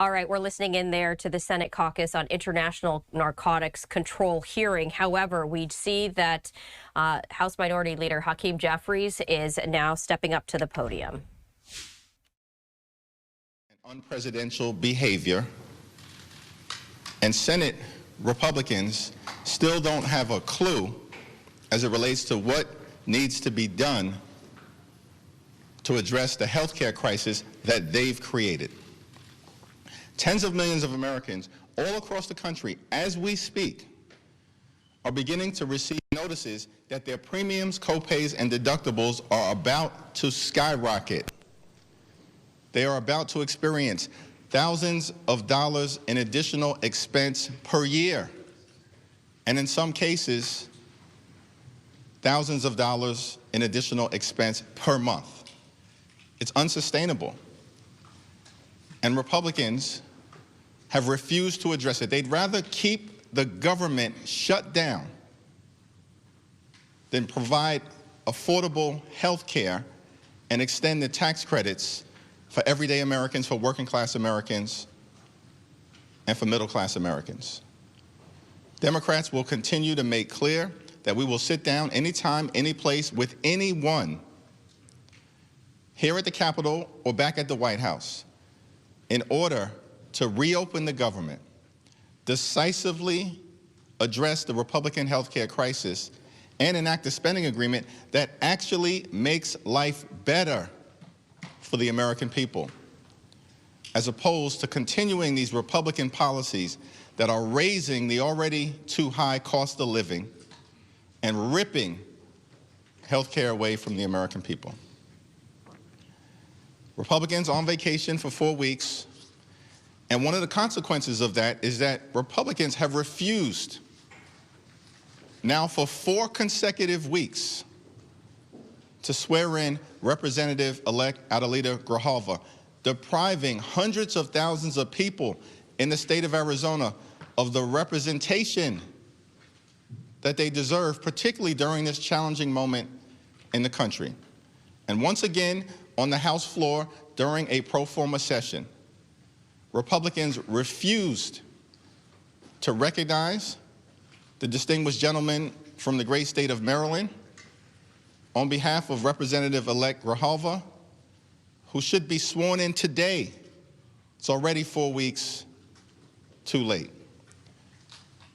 All right, we're listening in there to the Senate caucus on international narcotics control hearing. However, we see that House Minority Leader Hakeem Jeffries is now stepping up to the podium. Unpresidential behavior, and Senate Republicans still don't have a clue as it relates to what needs to be done to address the health care crisis that they've created. Tens of millions of Americans all across the country, as we speak, are beginning to receive notices that their premiums, copays, and deductibles are about to skyrocket. They are about to experience thousands of dollars in additional expense per year, and in some cases, thousands of dollars in additional expense per month. It's unsustainable. And Republicans have refused to address it. They'd rather keep the government shut down than provide affordable health care and extend the tax credits for everyday Americans, for working class Americans, and for middle class Americans. Democrats will continue to make clear that we will sit down anytime, any place with anyone here at the Capitol or back at the White House in order to reopen the government, decisively address the Republican health care crisis, and enact a spending agreement that actually makes life better for the American people, as opposed to continuing these Republican policies that are raising the already too high cost of living and ripping health care away from the American people. Republicans on vacation for 4 weeks, and one of the consequences of that is that Republicans have refused now for 4 consecutive weeks to swear in Representative-elect Adelita Grijalva, depriving hundreds of thousands of people in the state of Arizona of the representation that they deserve, particularly during this challenging moment in the country. And once again, on the House floor during a pro forma session, Republicans refused to recognize the distinguished gentleman from the great state of Maryland on behalf of Representative-elect Grijalva, who should be sworn in today. It's already 4 weeks too late.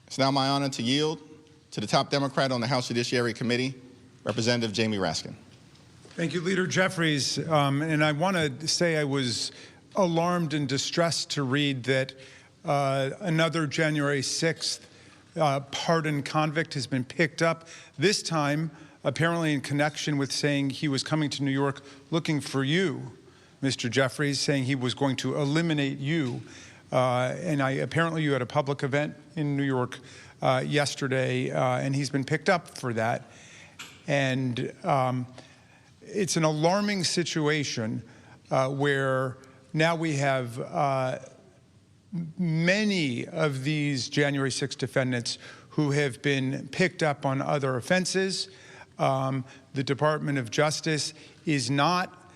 It's now my honor to yield to the top Democrat on the House Judiciary Committee, Representative Jamie Raskin. Thank you, Leader Jeffries. And I want to say I was alarmed and distressed to read that another January 6th pardoned convict has been picked up, this time apparently in connection with saying he was coming to New York looking for you, Mr. Jeffries, saying he was going to eliminate you. And apparently you had a public event in New York yesterday, and he's been picked up for that. And it's an alarming situation where now we have many of these January 6 defendants who have been picked up on other offenses. The Department of Justice is not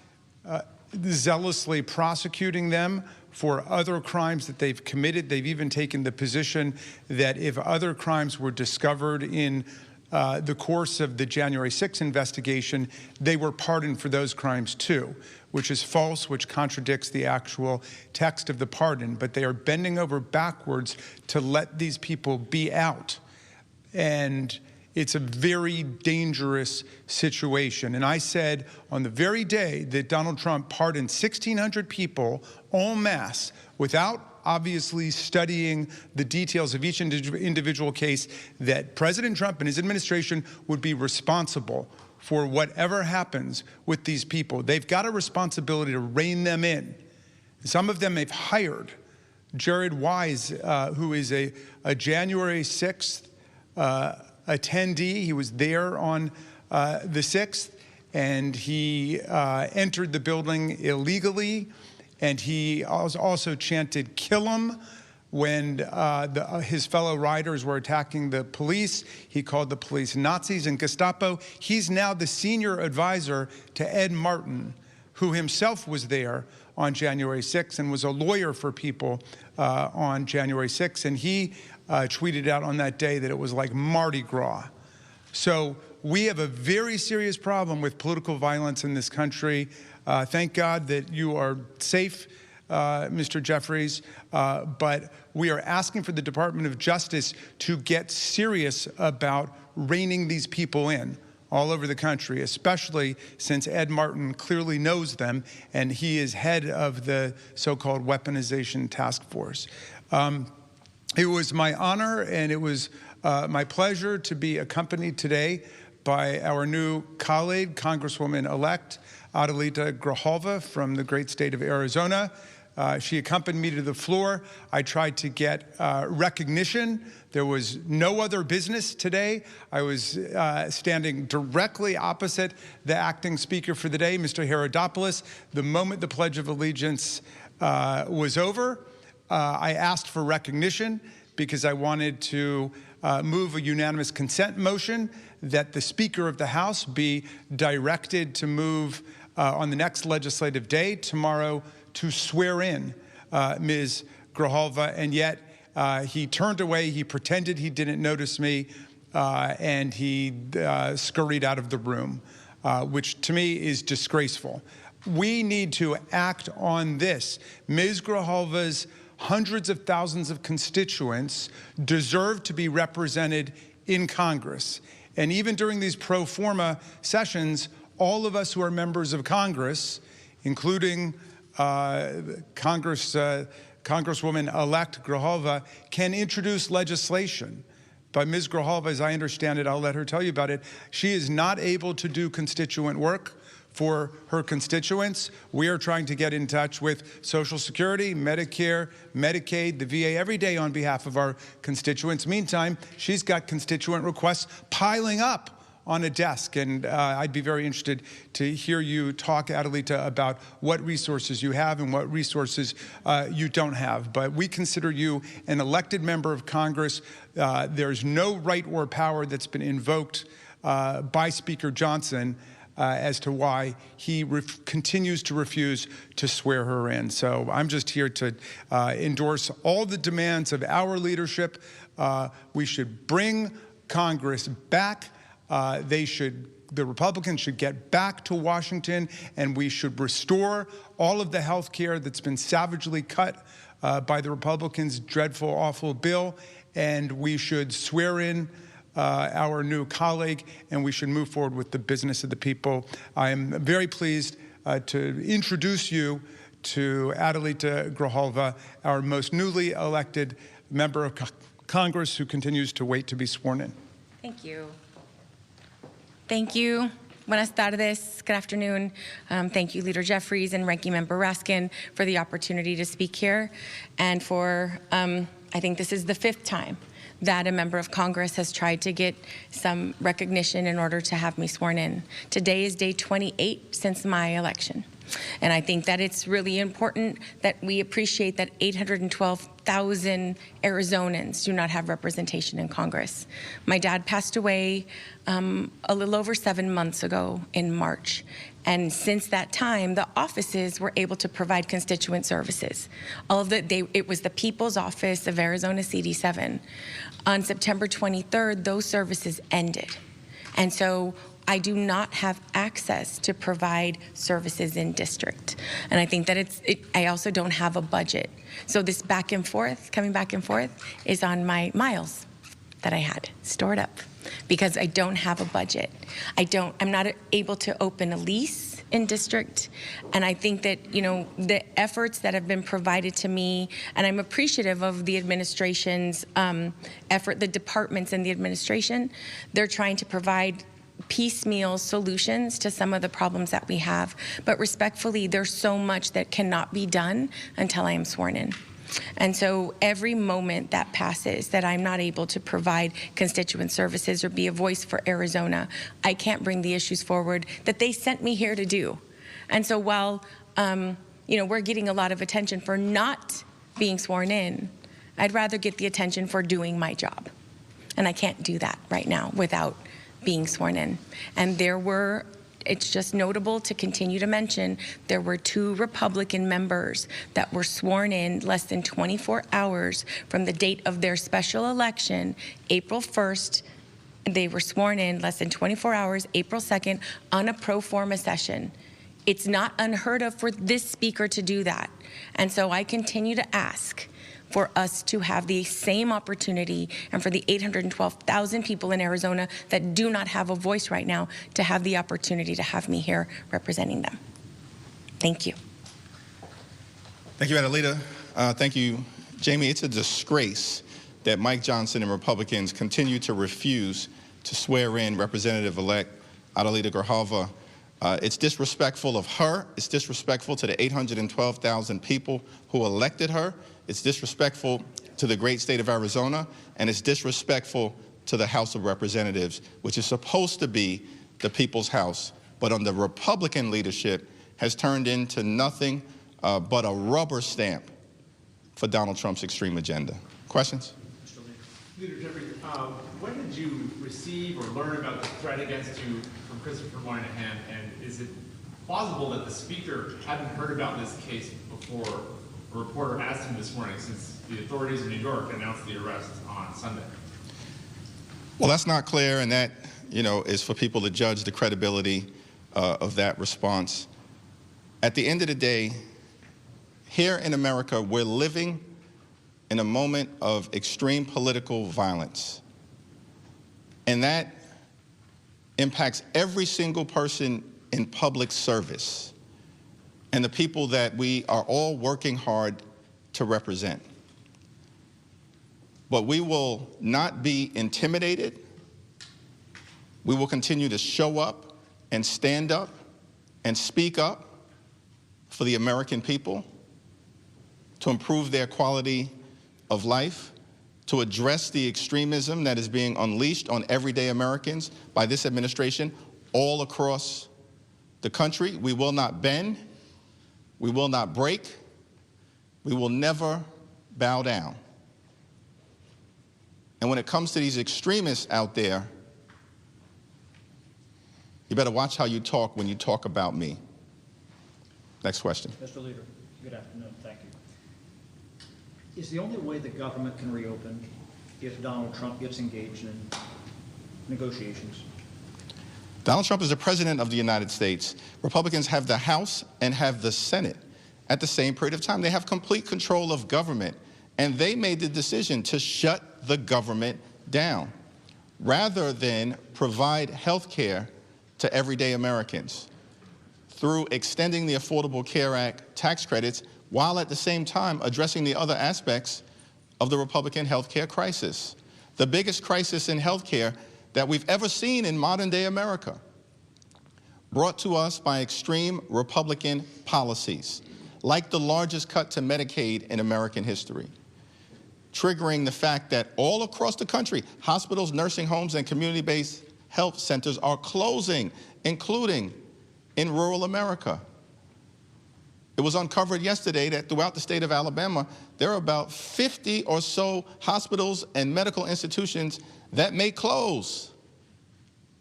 zealously prosecuting them for other crimes that they've committed. They've even taken the position that if other crimes were discovered in the course of the January 6 investigation, they were pardoned for those crimes too, which is false, which contradicts the actual text of the pardon. But they are bending over backwards to let these people be out. And it's a very dangerous situation. And I said on the very day that Donald Trump pardoned 1,600 people en masse without obviously studying the details of each individual case, that President Trump and his administration would be responsible for whatever happens with these people. They've got a responsibility to rein them in. Some of them they've hired. Jared Wise, who is a January 6th attendee, he was there on the 6th, and he entered the building illegally. And he also chanted, "Kill him," when his fellow riders were attacking the police. He called the police Nazis and Gestapo. He's now the senior advisor to Ed Martin, who himself was there on January 6th and was a lawyer for people on January 6th. And he tweeted out on that day that it was like Mardi Gras. So we have a very serious problem with political violence in this country. Thank God that you are safe, Mr. Jeffries, but we are asking for the Department of Justice to get serious about reining these people in all over the country, especially since Ed Martin clearly knows them, and he is head of the so-called weaponization task force. It was my honor and it was my pleasure to be accompanied today by our new colleague, Congresswoman-elect Adelita Grijalva from the great state of Arizona. She accompanied me to the floor. I tried to get recognition. There was no other business today. I was standing directly opposite the acting speaker for the day, Mr. Herodopoulos. The moment the Pledge of Allegiance was over, I asked for recognition because I wanted to move a unanimous consent motion that the Speaker of the House be directed to move on the next legislative day, tomorrow, to swear in Ms. Grijalva, and yet he turned away, he pretended he didn't notice me, and he scurried out of the room, which to me is disgraceful. We need to act on this. Ms. Grijalva's hundreds of thousands of constituents deserve to be represented in Congress. And even during these pro forma sessions, all of us who are members of Congress, including Congresswoman-elect Grijalva, can introduce legislation. But Ms. Grijalva, as I understand it, I'll let her tell you about it, she is not able to do constituent work for her constituents. We are trying to get in touch with Social Security, Medicare, Medicaid, the VA every day on behalf of our constituents. Meantime, she's got constituent requests piling up on a desk, and I'd be very interested to hear you talk, Adelita, about what resources you have and what resources you don't have. But we consider you an elected member of Congress. There's no right or power that's been invoked by Speaker Johnson as to why he continues to refuse to swear her in. So I'm just here to endorse all the demands of our leadership. We should bring Congress back. The Republicans should get back to Washington, and we should restore all of the health care that's been savagely cut by the Republicans' dreadful, awful bill, and we should swear in our new colleague, and we should move forward with the business of the people. I am very pleased to introduce you to Adelita Grijalva, our most newly elected member of Congress who continues to wait to be sworn in. Thank you. Thank you. Buenas tardes. Good afternoon. Thank you, Leader Jeffries and Ranking Member Raskin, for the opportunity to speak here, and for, I think this is the 5th time that a member of Congress has tried to get some recognition in order to have me sworn in. Today is day 28 since my election. And I think that it's really important that we appreciate that 812,000 Arizonans do not have representation in Congress. My dad passed away a little over 7 months ago in March. And since that time, the offices were able to provide constituent services. It was the People's Office of Arizona CD7. On September 23rd, those services ended. And so I do not have access to provide services in district. And I think that I also don't have a budget. So this back and forth, coming back and forth, is on my miles that I had stored up because I don't have a budget. I'm not able to open a lease in district. And I think that, you know, the efforts that have been provided to me, and I'm appreciative of the administration's effort, the departments in the administration, they're trying to provide piecemeal solutions to some of the problems that we have. But respectfully, there's so much that cannot be done until I am sworn in. And so every moment that passes that I'm not able to provide constituent services or be a voice for Arizona, I can't bring the issues forward that they sent me here to do. And so while you know, we're getting a lot of attention for not being sworn in, I'd rather get the attention for doing my job. And I can't do that right now without being sworn in. And there were it's just notable to continue to mention there were 2 Republican members that were sworn in less than 24 hours from the date of their special election, April 1st. They were sworn in less than 24 hours, April 2nd, on a pro forma session. It's not unheard of for this speaker to do that. And so I continue to ask for us to have the same opportunity, and for the 812,000 people in Arizona that do not have a voice right now to have the opportunity to have me here representing them. Thank you. Thank you, Adelita. Thank you, Jamie. It's a disgrace that Mike Johnson and Republicans continue to refuse to swear in Representative-elect Adelita Grijalva. It's disrespectful of her. It's disrespectful to the 812,000 people who elected her. It's disrespectful to the great state of Arizona, and it's disrespectful to the House of Representatives, which is supposed to be the people's house, but under Republican leadership has turned into nothing but a rubber stamp for Donald Trump's extreme agenda. Questions? Leader Jeffries, when did you receive or learn about the threat against you from Christopher Moynihan, and is it plausible that the Speaker hadn't heard about this case before a reporter asked him this morning, since the authorities in New York announced the arrest on Sunday? Well, that's not clear, and that, is for people to judge the credibility of that response. At the end of the day, here in America, we're living in a moment of extreme political violence. And that impacts every single person in public service and the people that we are all working hard to represent. But we will not be intimidated. We will continue to show up and stand up and speak up for the American people, to improve their quality of life, to address the extremism that is being unleashed on everyday Americans by this administration all across the country. We will not bend. We will not break. We will never bow down. And when it comes to these extremists out there, you better watch how you talk when you talk about me. Next question. Mr. Leader, good afternoon. Thank you. Is the only way the government can reopen if Donald Trump gets engaged in negotiations? Donald Trump is the president of the United States. Republicans have the House and have the Senate at the same period of time. They have complete control of government, and they made the decision to shut the government down rather than provide health care to everyday Americans through extending the Affordable Care Act tax credits, while at the same time addressing the other aspects of the Republican health care crisis, the biggest crisis in health care that we've ever seen in modern-day America, brought to us by extreme Republican policies, like the largest cut to Medicaid in American history, triggering the fact that all across the country, hospitals, nursing homes, and community-based health centers are closing, including in rural America. It was uncovered yesterday that throughout the state of Alabama, there are about 50 or so hospitals and medical institutions that may close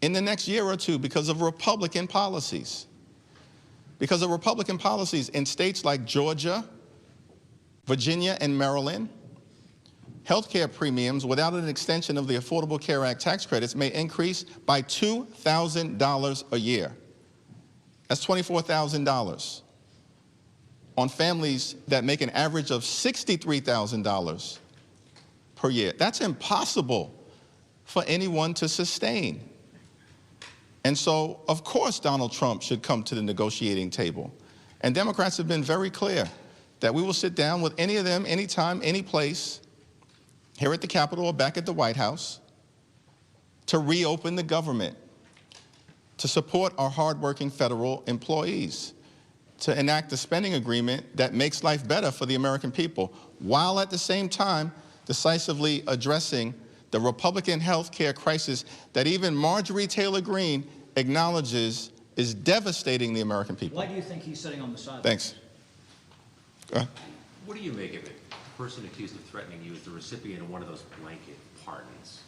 in the next year or two because of Republican policies. Because of Republican policies in states like Georgia, Virginia, and Maryland, healthcare premiums without an extension of the Affordable Care Act tax credits may increase by $2,000 a year. That's $24,000 on families that make an average of $63,000 per year. That's impossible for anyone to sustain. And so, of course, Donald Trump should come to the negotiating table. And Democrats have been very clear that we will sit down with any of them, anytime, any place, here at the Capitol or back at the White House, to reopen the government, to support our hardworking federal employees, to enact a spending agreement that makes life better for the American people, while at the same time decisively addressing the Republican health care crisis that even Marjorie Taylor Greene acknowledges is devastating the American people. Why do you think he's sitting on the sidelines? Thanks. Go ahead. What do you make of it? The person accused of threatening you is the recipient of one of those blanket pardons.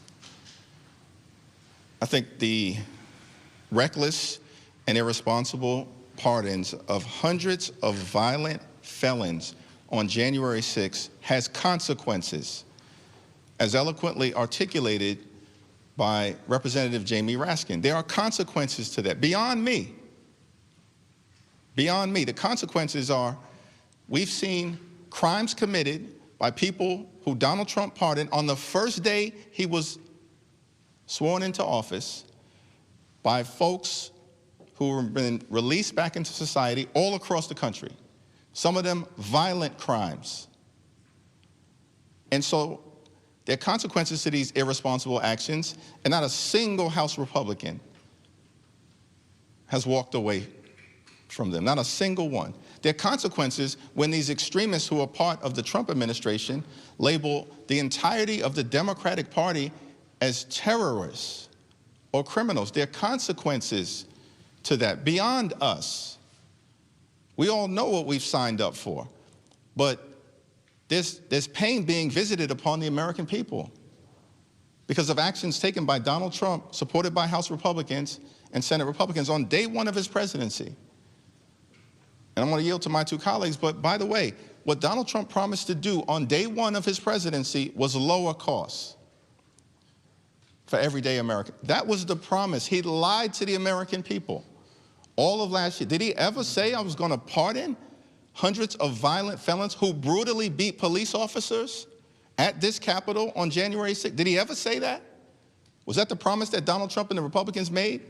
I think the reckless and irresponsible pardons of hundreds of violent felons on January 6th has consequences, as eloquently articulated by Representative Jamie Raskin. There are consequences to that, beyond me. Beyond me. The consequences are, we've seen crimes committed by people who Donald Trump pardoned on the first day he was sworn into office, by folks who have been released back into society all across the country. Some of them violent crimes. And so there are consequences to these irresponsible actions, and not a single House Republican has walked away from them, not a single one. There are consequences when these extremists who are part of the Trump administration label the entirety of the Democratic Party as terrorists or criminals. There are consequences to that beyond us. We all know what we've signed up for, but there's pain being visited upon the American people because of actions taken by Donald Trump, supported by House Republicans and Senate Republicans on day one of his presidency. And I'm going to yield to my two colleagues, but by the way, what Donald Trump promised to do on day one of his presidency was lower costs for everyday Americans. That was the promise. He lied to the American people all of last year. Did he ever say I was going to pardon hundreds of violent felons who brutally beat police officers at this Capitol on January 6th? Did he ever say that? Was that the promise that Donald Trump and the Republicans made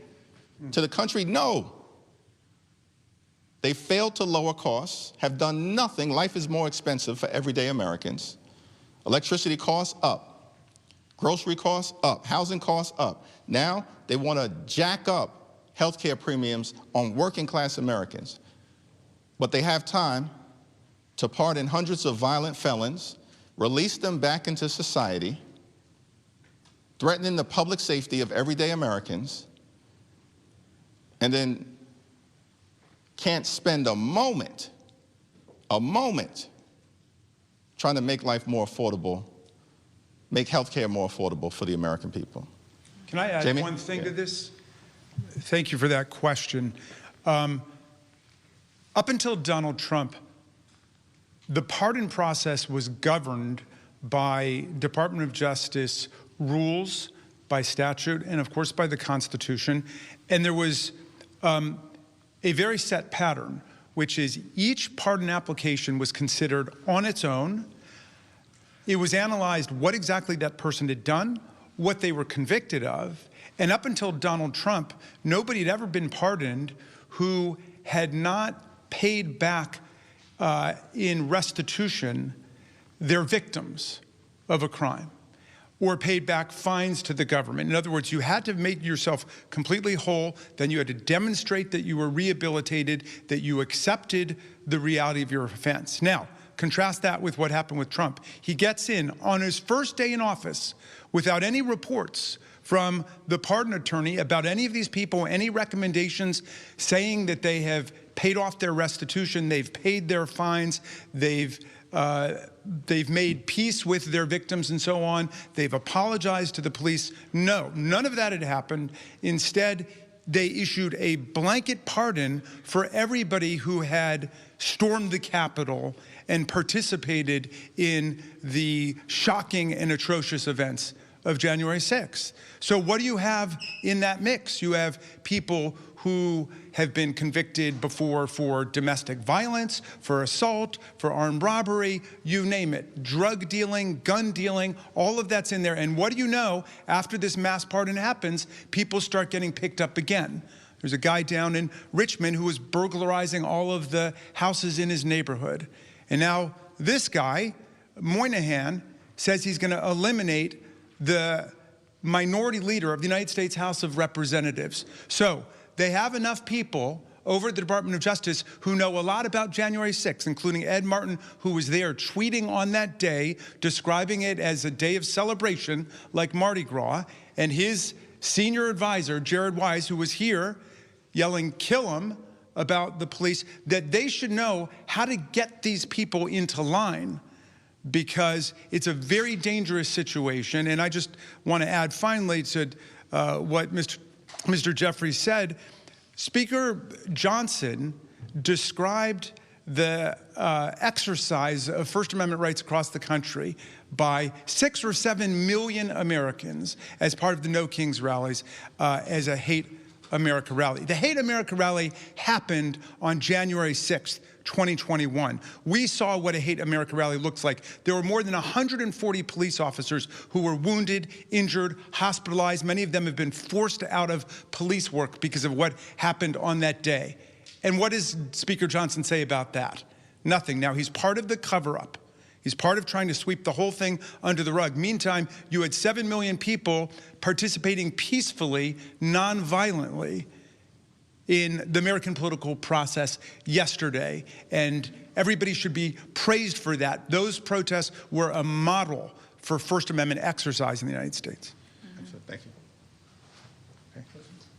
to the country? No. They failed to lower costs, have done nothing. Life is more expensive for everyday Americans. Electricity costs up. Grocery costs up. Housing costs up. Now they want to jack up health care premiums on working class Americans. But they have time to pardon hundreds of violent felons, release them back into society, threatening the public safety of everyday Americans, and then can't spend a moment trying to make life more affordable, make health care more affordable for the American people. Can I add Jamie? one thing to this? Thank you for that question. Up until Donald Trump, the pardon process was governed by Department of Justice rules, by statute, and of course by the Constitution. And there was a very set pattern, which is each pardon application was considered on its own. It was analyzed what exactly that person had done, what they were convicted of, and up until Donald Trump, nobody had ever been pardoned who had not paid back in restitution their victims of a crime, or paid back fines to the government. In other words, you had to make yourself completely whole, then you had to demonstrate that you were rehabilitated, that you accepted the reality of your offense. Now, contrast that with what happened with Trump. He gets in on his first day in office without any reports from the pardon attorney about any of these people, any recommendations saying that they have paid off their restitution, they've paid their fines, they've made peace with their victims and so on. They've apologized to the police. No, none of that had happened. Instead, they issued a blanket pardon for everybody who had stormed the Capitol and participated in the shocking and atrocious events of January 6th. So what do you have in that mix? You have people who have been convicted before for domestic violence, for assault, for armed robbery, you name it, drug dealing, gun dealing, all of that's in there. And what do you know? After this mass pardon happens, people start getting picked up again. There's a guy down in Richmond who was burglarizing all of the houses in his neighborhood. And now this guy, Moynihan, says he's going to eliminate the minority leader of the United States House of Representatives. So they have enough people over at the Department of Justice who know a lot about January 6th, including Ed Martin, who was there tweeting on that day, describing it as a day of celebration like Mardi Gras, and his senior advisor, Jared Wise, who was here yelling, "Kill him," about the police, that they should know how to get these people into line, because it's a very dangerous situation. And I just want to add finally to what Mr. Jeffries said. Speaker Johnson described the exercise of First Amendment rights across the country by 6 or 7 million Americans as part of the No Kings rallies as a Hate America rally. The Hate America rally happened on January 6th, 2021. We saw what a Hate America rally looks like. There were more than 140 police officers who were wounded, injured, hospitalized. Many of them have been forced out of police work because of what happened on that day. And what does Speaker Johnson say about that? Nothing. Now, he's part of the cover-up. He's part of trying to sweep the whole thing under the rug. Meantime, you had 7 million people participating peacefully, non-violently in the American political process yesterday, and everybody should be praised for that. Those protests were a model for First Amendment exercise in the United States. Thank you.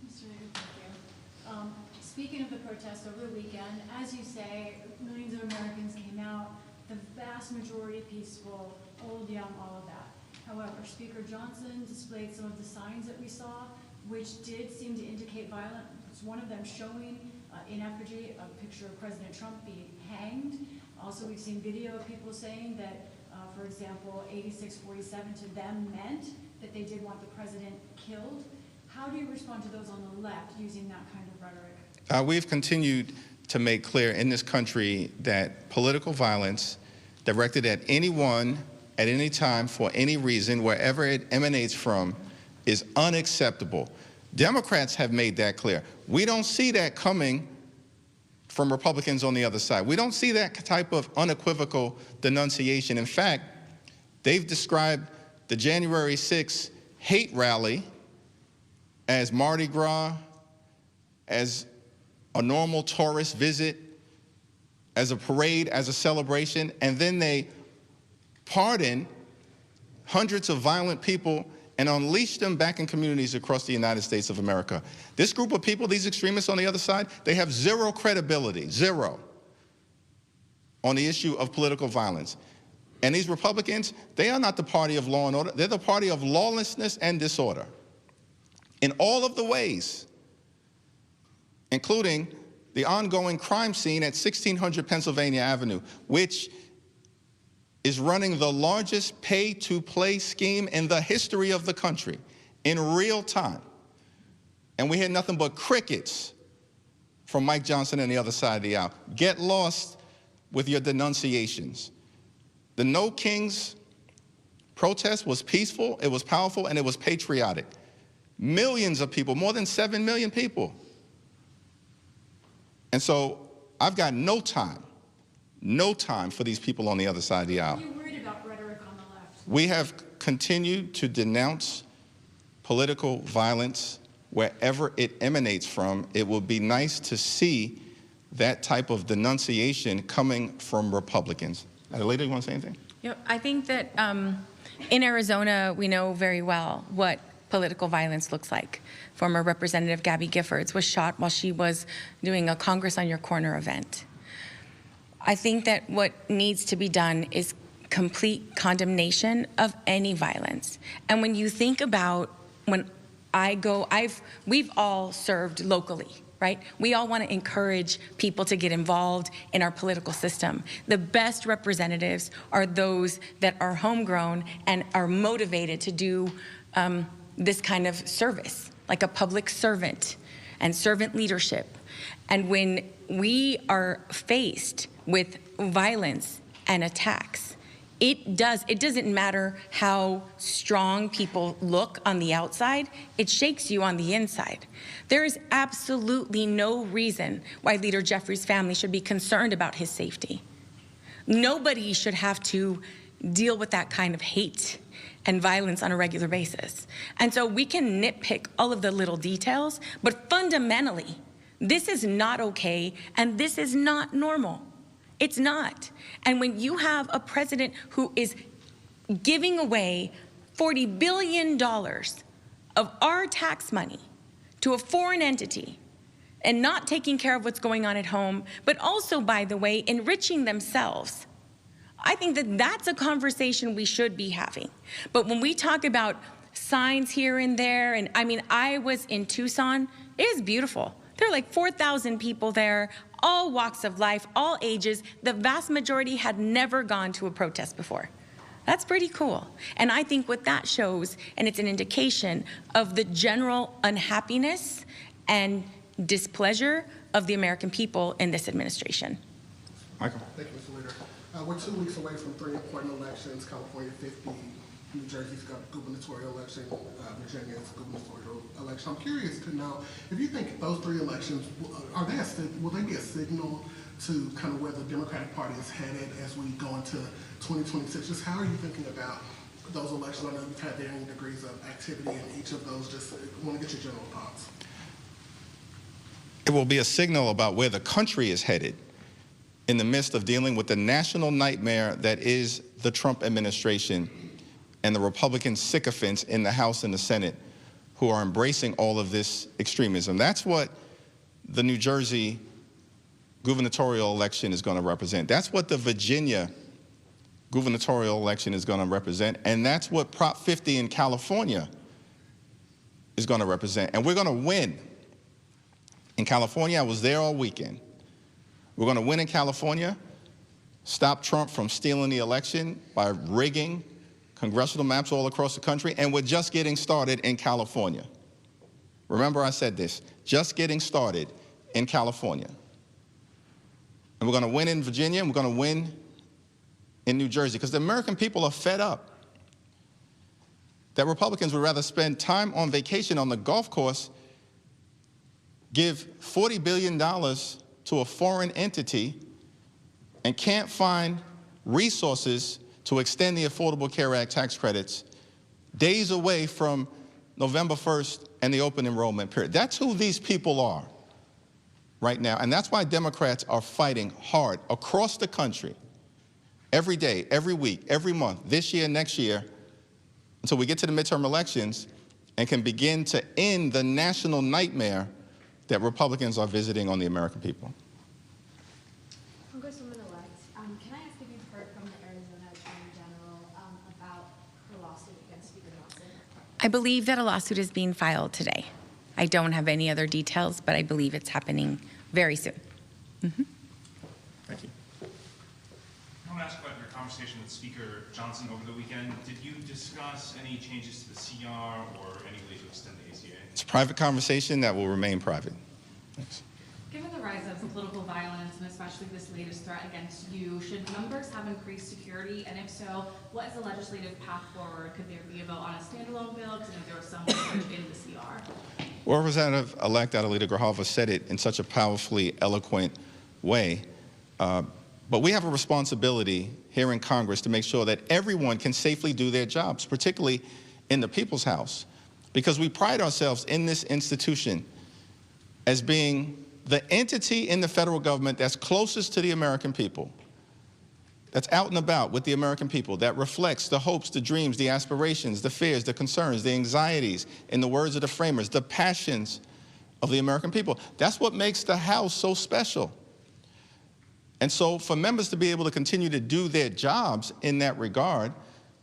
Mr. Leader, thank you. Speaking of the protests over the weekend, as you say, millions of Americans came out, the vast majority peaceful, old, young, all of that. However, Speaker Johnson displayed some of the signs that we saw, which did seem to indicate violence. One of them showing in effigy a picture of President Trump being hanged. Also, we've seen video of people saying that, for example, 8647 to them meant that they did want the president killed. How do you respond to those on the left using that kind of rhetoric? We've continued to make clear in this country that political violence directed at anyone, at any time, for any reason, wherever it emanates from, is unacceptable. Democrats have made that clear. We don't see that coming from Republicans on the other side. We don't see that type of unequivocal denunciation. In fact, they've described the January 6th hate rally as Mardi Gras, as a normal tourist visit, as a parade, as a celebration, and then they pardon hundreds of violent people and unleash them back in communities across the United States of America. This group of people, these extremists on the other side, they have zero credibility, zero, on the issue of political violence. And these Republicans, they are not the party of law and order. They're the party of lawlessness and disorder in all of the ways, including the ongoing crime scene at 1600 Pennsylvania Avenue, which is running the largest pay-to-play scheme in the history of the country in real time. And we had nothing but crickets from Mike Johnson and the other side of the aisle. Get lost with your denunciations. The No Kings protest was peaceful, it was powerful, and it was patriotic. Millions of people, more than 7 million people. And so I've got no time for these people on the other side of the aisle. Are you worried about rhetoric on the left? We have continued to denounce political violence wherever it emanates from. It would be nice to see that type of denunciation coming from Republicans. Leader, you want to say anything? I think that in Arizona, we know very well what political violence looks like. Former Representative Gabby Giffords was shot while she was doing a Congress on Your Corner event. I think that what needs to be done is complete condemnation of any violence. And when you think about when we've all served locally, right? We all want to encourage people to get involved in our political system. The best representatives are those that are homegrown and are motivated to do this kind of service, like a public servant and servant leadership. And when we are faced with violence and attacks, it doesn't matter how strong people look on the outside, it shakes you on the inside. There is absolutely no reason why Leader Jeffries' family should be concerned about his safety. Nobody should have to deal with that kind of hate and violence on a regular basis. And so we can nitpick all of the little details, but fundamentally, this is not okay, and this is not normal. It's not. And when you have a president who is giving away $40 billion of our tax money to a foreign entity and not taking care of what's going on at home, but also, by the way, enriching themselves, I think that that's a conversation we should be having. But when we talk about signs here and there, and I mean, I was in Tucson, it is beautiful. There are like 4,000 people there, all walks of life, all ages. The vast majority had never gone to a protest before. That's pretty cool. And I think what that shows, and it's an indication of the general unhappiness and displeasure of the American people in this administration. Michael. Thank you, Mr. Leader. We're 2 weeks away from 3 important elections: California 50, New Jersey's gubernatorial election, Virginia's gubernatorial election. I'm curious to know if you think those 3 elections will they be a signal to kind of where the Democratic Party is headed as we go into 2026? Just how are you thinking about those elections? I know you've had varying degrees of activity in each of those. Just want to get your general thoughts. It will be a signal about where the country is headed in the midst of dealing with the national nightmare that is the Trump administration and the Republican sycophants in the House and the Senate who are embracing all of this extremism. That's what the New Jersey gubernatorial election is going to represent. That's what the Virginia gubernatorial election is going to represent. And that's what Prop 50 in California is going to represent. And we're going to win. In California, I was there all weekend. We're going to win in California, stop Trump from stealing the election by rigging congressional maps all across the country, and we're just getting started in California. Remember I said this, just getting started in California. And we're going to win in Virginia, and we're going to win in New Jersey, because the American people are fed up that Republicans would rather spend time on vacation on the golf course, give $40 billion to a foreign entity, and can't find resources to extend the Affordable Care Act tax credits days away from November 1st and the open enrollment period. That's who these people are right now. And that's why Democrats are fighting hard across the country, every day, every week, every month, this year, next year, until we get to the midterm elections and can begin to end the national nightmare that Republicans are visiting on the American people. Congresswoman-elect, can I ask if you've heard from the Arizona Attorney General about the lawsuit against Speaker Nelson? I believe that a lawsuit is being filed today. I don't have any other details, but I believe it's happening very soon. Thank you. I want to ask about your conversation with Speaker Johnson over the weekend. Did you discuss any changes to the CR or any way to extend the ACA? It's a private conversation that will remain private. Thanks. Given the rise of political violence and especially this latest threat against you, should members have increased security? And if so, what is the legislative path forward? Could there be a vote on a standalone bill? Because I know there was some language in the CR. Well, Representative-elect Adelita Grijalva said it in such a powerfully eloquent way. But we have a responsibility here in Congress to make sure that everyone can safely do their jobs, particularly in the People's House, because we pride ourselves in this institution as being the entity in the federal government that's closest to the American people, that's out and about with the American people, that reflects the hopes, the dreams, the aspirations, the fears, the concerns, the anxieties, in the words of the framers, the passions of the American people. That's what makes the House so special. And so for members to be able to continue to do their jobs in that regard,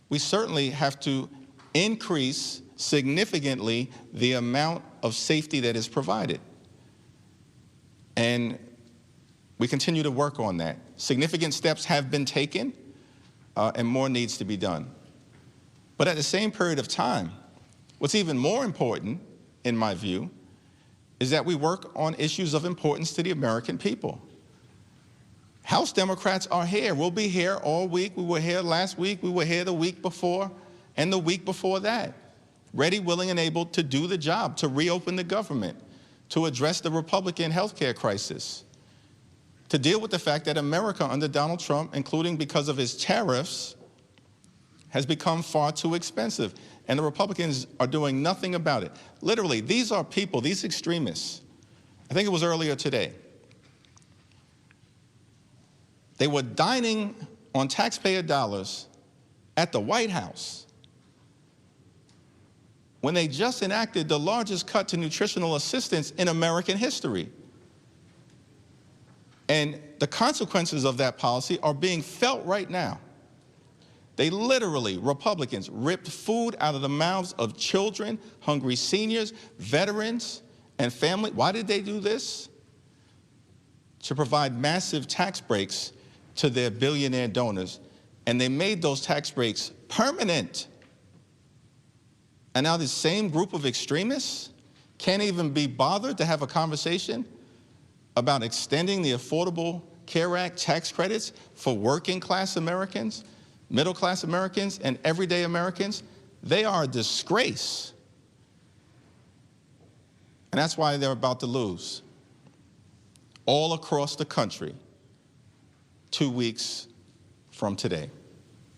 we certainly have to increase significantly the amount of safety that is provided. And we continue to work on that. Significant steps have been taken, and more needs to be done. But at the same period of time, what's even more important, in my view, is that we work on issues of importance to the American people. House Democrats are here. We'll be here all week. We were here last week. We were here the week before and the week before that. Ready, willing, and able to do the job, to reopen the government, to address the Republican health care crisis, to deal with the fact that America under Donald Trump, including because of his tariffs, has become far too expensive. And the Republicans are doing nothing about it. Literally, these are people, these extremists. I think it was earlier today. They were dining on taxpayer dollars at the White House when they just enacted the largest cut to nutritional assistance in American history. And the consequences of that policy are being felt right now. They literally, Republicans, ripped food out of the mouths of children, hungry seniors, veterans, and family. Why did they do this? To provide massive tax breaks to their billionaire donors. And they made those tax breaks permanent. And now this same group of extremists can't even be bothered to have a conversation about extending the Affordable Care Act tax credits for working class Americans, middle class Americans, and everyday Americans. They are a disgrace. And that's why they're about to lose all across the country 2 weeks from today.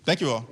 Thank you all.